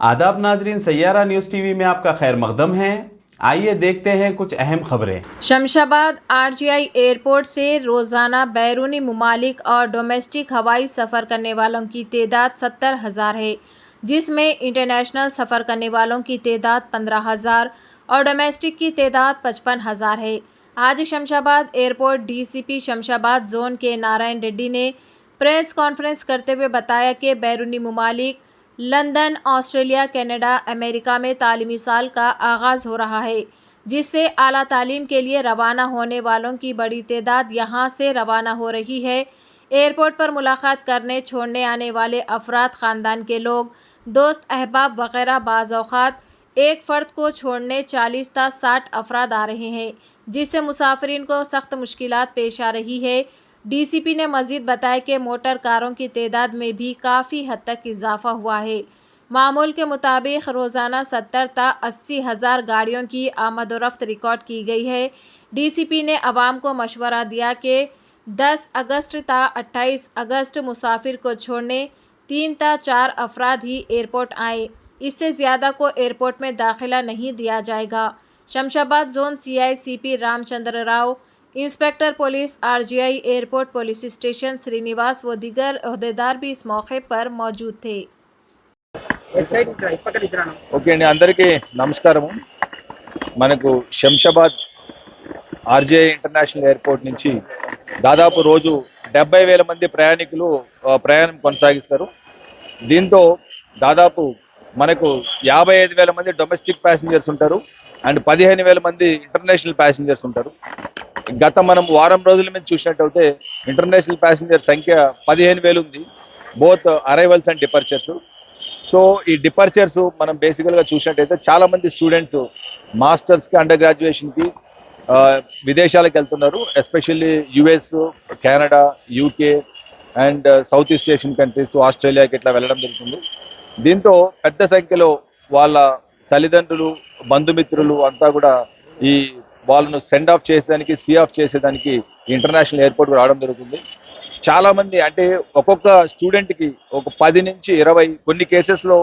आदाब नाजरीन, Saiyaara news TV में आपका खैर मकदम है। आइए देखते हैं कुछ अहम खबरें। शमशाबाद आरजीआई एयरपोर्ट से रोज़ाना बैरूनी ममालिक और डोमेस्टिक हवाई सफ़र करने वालों की तादाद 70,000 है, जिसमें इंटरनेशनल सफ़र करने वालों की तादाद 15,000 और डोमेस्टिक की तादाद 55,000 है। आज Shamshabad airport DCP Shamshabad zone के नारायण रेड्डी ने प्रेस कॉन्फ्रेंस करते हुए बताया कि बैरूनी ममालिक लंदन, ऑस्ट्रेलिया, कनाडा, अमेरिका में तालीमी साल का आगाज़ हो रहा है, जिससे आला तालीम के लिए रवाना होने वालों की बड़ी तादाद यहाँ से रवाना हो रही है। एयरपोर्ट पर मुलाकात करने छोड़ने आने वाले अफराद, ख़ानदान के लोग, दोस्त अहबाब वगैरह बाज़ औक़ात एक फ़र्द को छोड़ने 40 ता 60 अफराद आ रहे हैं, जिससे मुसाफिरीन को सख्त मुश्किलात पेश आ रही है। डीसीपी ने मज़ीद बताया कि मोटर कारों की तादाद में भी काफ़ी हद तक इजाफा हुआ है। मामूल के मुताबिक रोज़ाना 70 ता 80 हज़ार गाड़ियों की आमद-ओ-रफ़्त रिकॉर्ड की गई है। डीसीपी ने अवाम को मशवरा दिया कि 10 अगस्त ता 28 अगस्त मुसाफिर को छोड़ने 3 ता 4 अफराद ही एयरपोर्ट आए, इससे ज़्यादा को एयरपोर्ट में दाखिला नहीं दिया जाएगा। Shamshabad zone CI-CP Ramachandra Rao, inspector police RGI airport police station Srinivas व दीगर अहदेदार भी इस मौके पर मौजूद थे। ఓకే అండి, అందరికీ నమస్కారము. మనకు శంషాబాద్ ఆర్జీఐ ఇంటర్నేషనల్ ఎయిర్పోర్ట్ నుంచి దాదాపు రోజు 70,000 మంది ప్రయాణికులు ప్రయాణం కొనసాగిస్తారు. దీంతో దాదాపు మనకు 55,000 మంది డొమెస్టిక్ ప్యాసింజర్స్ ఉంటారు అండ్ 15,000 మంది ఇంటర్నేషనల్ ప్యాసింజర్స్ ఉంటారు. గత మనం వారం రోజుల మీద చూసినట్టయితే ఇంటర్నేషనల్ ప్యాసింజర్ సంఖ్య 15,000 ఉంది, both arrivals and departures. So ఈ డిపార్చర్స్ మనం బేసికల్గా చూసినట్టయితే చాలా మంది స్టూడెంట్స్ మాస్టర్స్కి, అండర్ గ్రాడ్యుయేషన్కి విదేశాలకు వెళ్తున్నారు. Especially US, Canada, UK and South East Asian countries, ఆస్ట్రేలియాకి ఇట్లా వెళ్ళడం జరుగుతుంది. దీంతో పెద్ద సంఖ్యలో వాళ్ళ తల్లిదండ్రులు, బంధుమిత్రులు అంతా కూడా ఈ వాళ్ళను సెండ్ ఆఫ్ చేసేదానికి, సీ ఆఫ్ చేసేదానికి ఇంటర్నేషనల్ ఎయిర్పోర్ట్ రావడం జరుగుతుంది. చాలా మంది అంటే ఒక్కొక్క స్టూడెంట్కి ఒక 10 నుంచి 20, కొన్ని కేసెస్లో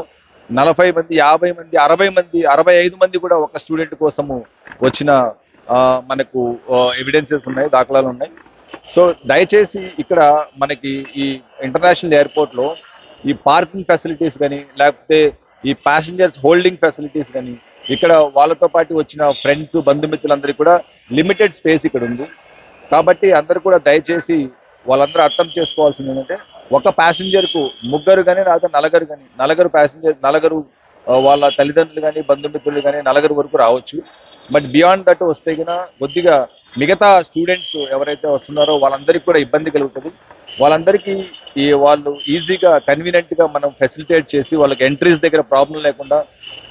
40 మంది, 50 మంది, 60 మంది, 65 మంది కూడా ఒక స్టూడెంట్ కోసము వచ్చిన మనకు ఎవిడెన్సెస్ ఉన్నాయి, దాఖలాలు ఉన్నాయి. సో దయచేసి ఇక్కడ మనకి ఈ ఇంటర్నేషనల్ ఎయిర్పోర్ట్లో ఈ పార్కింగ్ ఫెసిలిటీస్ కానీ, లేకపోతే ఈ ప్యాసింజర్స్ హోల్డింగ్ ఫెసిలిటీస్ కానీ, ఇక్కడ వాళ్ళతో పాటు వచ్చిన ఫ్రెండ్స్, బంధుమిత్రులందరికీ కూడా లిమిటెడ్ స్పేస్ ఇక్కడ ఉంది. కాబట్టి అందరూ కూడా దయచేసి వాళ్ళందరూ అర్థం చేసుకోవాల్సింది ఏంటంటే, ఒక ప్యాసింజర్కు ముగ్గురు కానీ లేదా నలుగురు ప్యాసింజర్, నలుగురు వాళ్ళ తల్లిదండ్రులు కానీ, బంధుమిత్రులు కానీ నలుగురు వరకు రావచ్చు. బట్ బియాండ్ దట్ వస్తే కన్నా కొద్దిగా మిగతా స్టూడెంట్స్ ఎవరైతే వస్తున్నారో వాళ్ళందరికీ కూడా ఇబ్బంది కలుగుతుంది. వాళ్ళందరికీ వాళ్ళు ఈజీగా, కన్వీనియంట్గా మనం ఫెసిలిటేట్ చేసి వాళ్ళకి ఎంట్రీస్ దగ్గర ప్రాబ్లం లేకుండా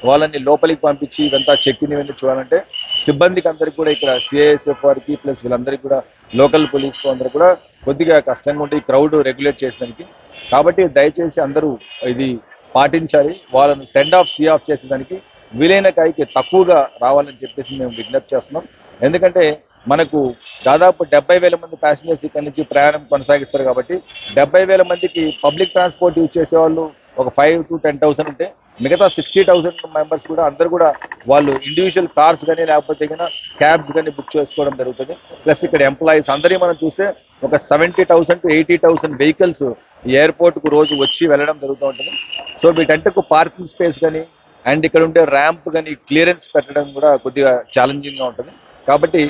వాళ్ళని లోపలికి పంపించి ఇదంతా చెక్ ఇన్ ఇవన్నీ చూడాలంటే సిబ్బందికి అందరికీ కూడా ఇక్కడ CISF వారికి ప్లస్ వీళ్ళందరికీ కూడా లోకల్ పోలీస్కు అందరూ కూడా కొద్దిగా కష్టంగా ఉంటే ఈ క్రౌడ్ రెగ్యులేట్ చేసేదానికి. కాబట్టి దయచేసి అందరూ ఇది పాటించాలి. వాళ్ళను సెండ్ ఆఫ్, సీ ఆఫ్ చేసేదానికి వీలైన కాడికి తక్కువగా రావాలని చెప్పేసి మేము విజ్ఞప్తి చేస్తున్నాం. ఎందుకంటే మనకు దాదాపు 70,000 మంది ప్యాసింజర్స్ ఇక్కడ నుంచి ప్రయాణం కొనసాగిస్తారు. కాబట్టి 70,000 మందికి పబ్లిక్ ట్రాన్స్పోర్ట్ యూజ్ చేసేవాళ్ళు ఒక 5,000 to 10,000 ఉంటే, మిగతా 60,000 మెంబర్స్ కూడా అందరూ కూడా వాళ్ళు ఇండివిజువల్ కార్స్ కానీ లేకపోతే కన్నా క్యాబ్స్ కానీ బుక్ చేసుకోవడం జరుగుతుంది. ప్లస్ ఇక్కడ ఎంప్లాయీస్ అందరినీ మనం చూస్తే ఒక 70,000 to 80,000 వెహికల్స్ ఈ ఎయిర్పోర్ట్కు రోజు వచ్చి వెళ్ళడం జరుగుతూ ఉంటుంది. సో వీటంటకు పార్కింగ్ స్పేస్ కానీ అండ్ ఇక్కడ ఉండే ర్యాంప్ కానీ క్లియరెన్స్ పెట్టడం కూడా కొద్దిగా ఛాలెంజింగ్గా ఉంటుంది. కాబట్టి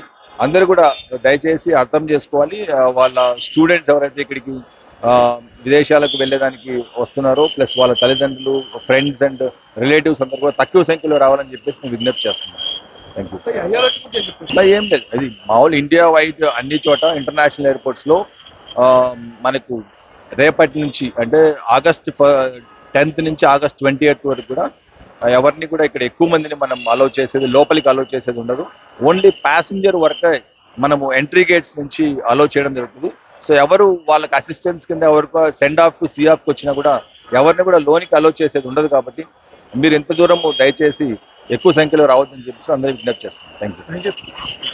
అందరూ కూడా దయచేసి అర్థం చేసుకోవాలి. వాళ్ళ స్టూడెంట్స్ ఎవరైతే ఇక్కడికి విదేశాలకు వెళ్ళేదానికి వస్తున్నారో, ప్లస్ వాళ్ళ తల్లిదండ్రులు, ఫ్రెండ్స్ అండ్ రిలేటివ్స్ అందరూ కూడా తక్కువ సంఖ్యలో రావాలని చెప్పేసి మేము విజ్ఞప్తి చేస్తున్నాం. Thank you. ఏం లేదు, అది మామూలు ఇండియా వైడ్ అన్ని చోట ఇంటర్నేషనల్ ఎయిర్పోర్ట్స్లో మనకు రేపటి నుంచి అంటే ఆగస్ట్ 10th నుంచి ఆగస్ట్ 28th వరకు కూడా ఎవరిని కూడా ఇక్కడ ఎక్కువ మందిని మనం అలౌ చేసేది, లోపలికి అలౌ చేసేది ఉండదు. ఓన్లీ ప్యాసింజర్ వరకే మనము ఎంట్రీ గేట్స్ నుంచి అలౌ చేయడం జరుగుతుంది. సో ఎవరు వాళ్ళకి అసిస్టెన్స్ కింద ఎవరికి సెండ్ ఆఫ్, సీ ఆఫ్కి వచ్చినా కూడా ఎవరిని కూడా లోనికి అలౌ చేసేది ఉండదు. కాబట్టి మీరు ఇంత దూరం దయచేసి ఎక్కువ సంఖ్యలో రావద్దని చెప్పేసి అందరూ విజ్ఞప్తి చేస్తున్నాం. Thank you.